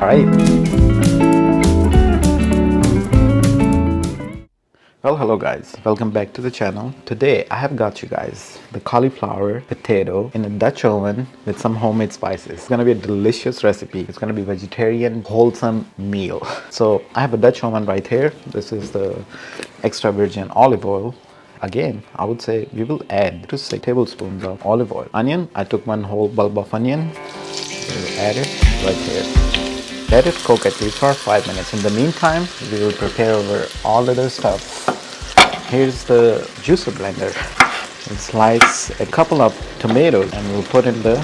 Alright. Well, hello guys, welcome back to the channel. Today I have got you guys the cauliflower potato in a Dutch oven with some homemade spices. It's gonna be a delicious recipe. It's gonna be vegetarian wholesome meal. So I have a Dutch oven right here. This is the extra virgin olive oil. Again, I would say we will add 2 to 6 tablespoons of olive oil. Onion, I took one whole bulb of onion. We'll add it right here. Let it cook at least for 5 minutes. In the meantime, we will prepare over all other stuff. Here's the juicer blender. We'll slice a couple of tomatoes and we'll put in the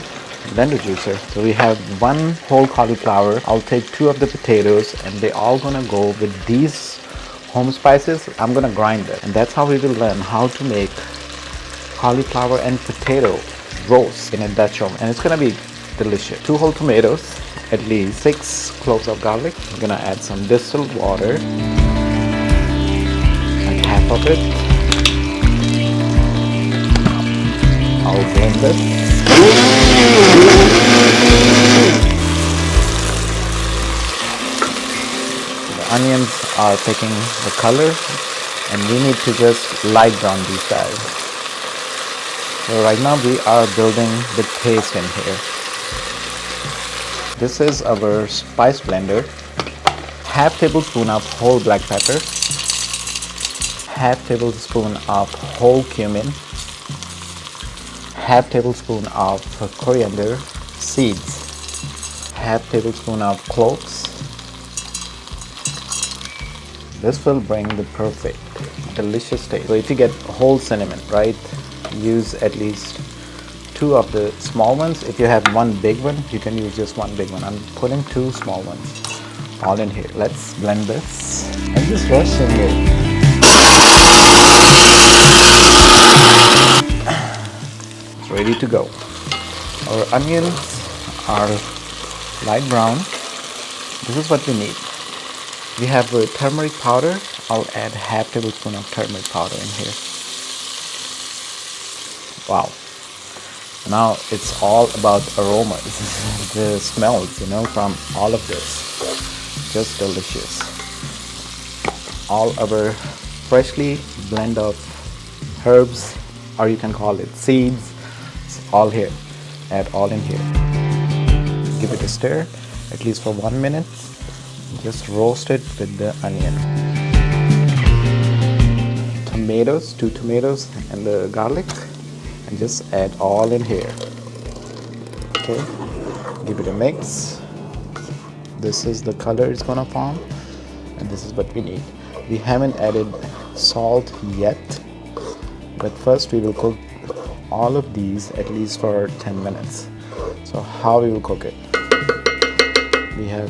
blender juicer. So we have one whole cauliflower. I'll take 2 of the potatoes and they all gonna go with these home spices. I'm gonna grind it. And that's how we will learn how to make cauliflower and potato roast in a Dutch oven. And it's gonna be delicious. 2 whole tomatoes, at least 6 cloves of garlic. I'm gonna add some distilled water, like half of it. I'll blend it. The onions are taking the color and we need to just light brown these guys. So right now we are building the taste in here. This is our spice blender. Half tablespoon of whole black pepper, half tablespoon of whole cumin, half tablespoon of coriander seeds, half tablespoon of cloves. This will bring the perfect delicious taste. So if you get whole cinnamon, right, use at least 2 of the small ones. If you have one big one, you can use just one big one. I'm putting 2 small ones all in here. Let's blend this. I'm just rushing it. It's ready to go. Our onions are light brown. This is what we need. We have turmeric powder. I'll add half tablespoon of turmeric powder in here. Wow. Now it's all about aromas, the smells, from all of this. Just delicious. All our freshly blend of herbs, or you can call it seeds, it's all here. Add all in here. Give it a stir, at least for 1 minute. Just roast it with the onion. Tomatoes, 2 tomatoes and the garlic. And just add all in here. Okay, give it a mix. This is the color it's gonna form, and this is what we need. We haven't added salt yet, but first we will cook all of these at least for 10 minutes. So how we will cook it? We have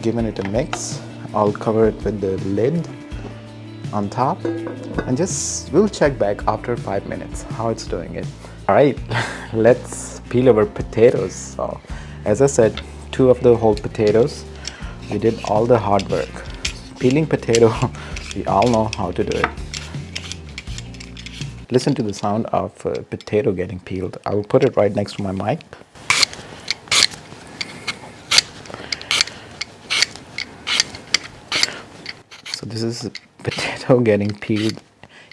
given it a mix. I'll cover it with the lid on top, and we'll check back after 5 minutes how it's doing it. All right, let's peel our potatoes. So as I said, 2 of the whole potatoes. We did all the hard work. Peeling potato, we all know how to do it. Listen to the sound of potato getting peeled. I will put it right next to my mic. So this is potato getting peeled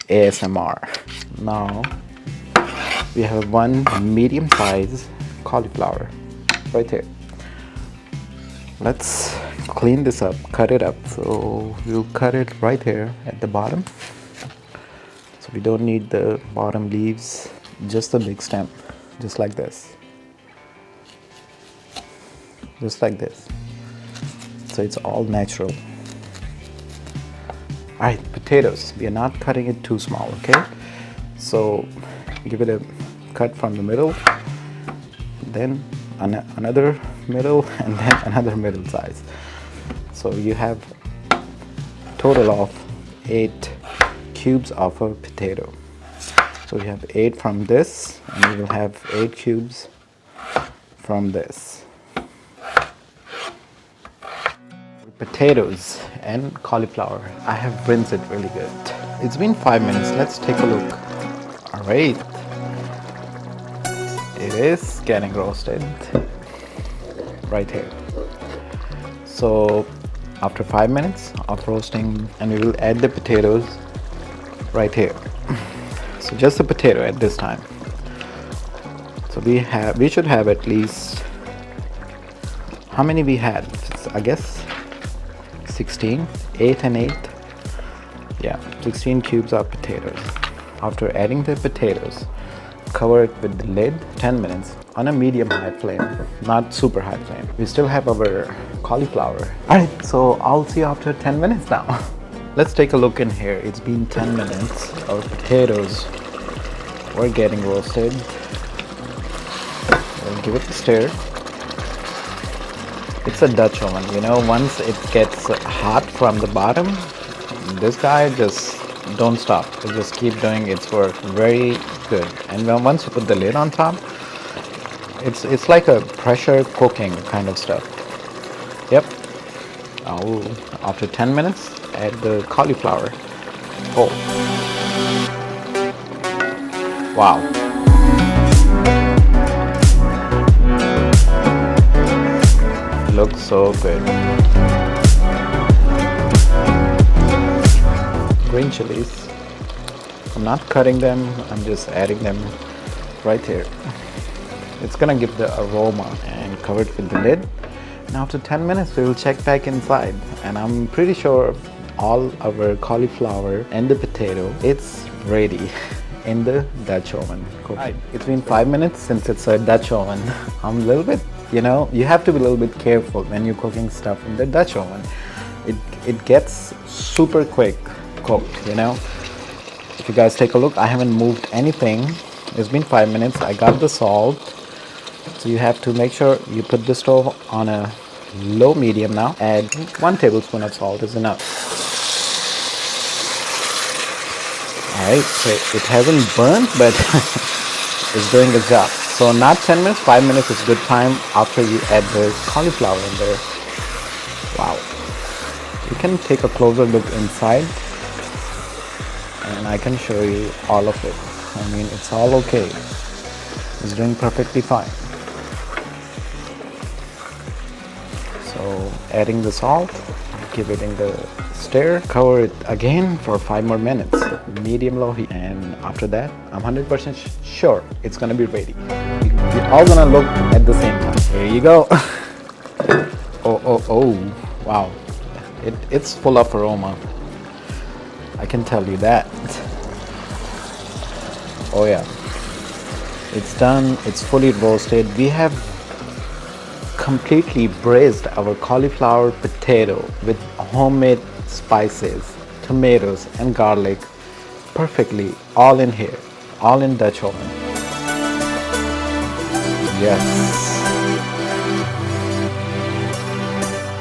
ASMR. Now we have one medium size cauliflower right here. Let's clean this up, cut it up. So we'll cut it right here at the bottom. So we don't need the bottom leaves, just the big stem, just like this. Just like this. So it's all natural. Alright, potatoes, we are not cutting it too small, okay? So give it a cut from the middle, then another middle, and then another middle size. So you have total of 8 cubes of a potato. So we have 8 from this, and we will have 8 cubes from this. Potatoes and cauliflower, I have rinsed it really good. It's been 5 minutes. Let's take a look. All right, it is getting roasted right here. So after 5 minutes of roasting, and we will add the potatoes right here. So just the potato at this time. So we should have at least, how many we had? I guess 16, 8 and 8. Yeah, 16 cubes of potatoes. After adding the potatoes, cover it with the lid 10 minutes on a medium-high flame, not super high flame. We still have our cauliflower. Alright, so I'll see you after 10 minutes now. Let's take a look in here. It's been 10 minutes. Our potatoes were getting roasted. We'll give it a stir. It's a Dutch oven, you know, once it gets hot from the bottom, this guy just don't stop. It just keep doing its work. Very good. And then once you put the lid on top, it's like a pressure cooking kind of stuff. Yep. After 10 minutes, add the cauliflower. Oh. Wow. Looks so good. Green chilies. I'm not cutting them, I'm just adding them right here. It's gonna give the aroma, and cover it with the lid. And after 10 minutes, we will check back inside. And I'm pretty sure all our cauliflower and the potato, it's ready in the Dutch oven. Right. It's been 5 minutes since it's a Dutch oven. I'm a little bit, you know, you have to be a little bit careful when you're cooking stuff in the Dutch oven. It gets super quick cooked, you know. If you guys take a look, I haven't moved anything. It's been 5 minutes. I got the salt. So you have to make sure you put the stove on a low medium now. Add 1 tablespoon of salt is enough. Alright, so it hasn't burnt, but it's doing its job. So not 10 minutes, 5 minutes is good time after you add the cauliflower in there. Wow. You can take a closer look inside, and I can show you all of it. I mean, it's all okay. It's doing perfectly fine. So adding the salt, give it in the stir, cover it again for 5 more minutes, medium low heat, and after that I'm 100% sure it's gonna be ready. You're all gonna look at the same time. Here you go. Oh, wow, it's full of aroma, I can tell you that. Oh yeah, it's done, it's fully roasted. We have completely braised our cauliflower potato with homemade spices, tomatoes and garlic perfectly, all in here, all in Dutch oven. Yes.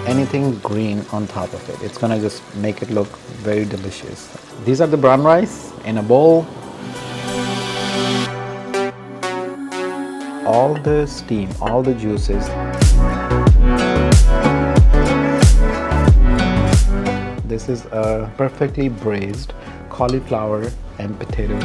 Anything green on top of it, it's gonna just make it look very delicious. These are the brown rice in a bowl. All the steam, all the juices. This is a perfectly braised cauliflower and potato.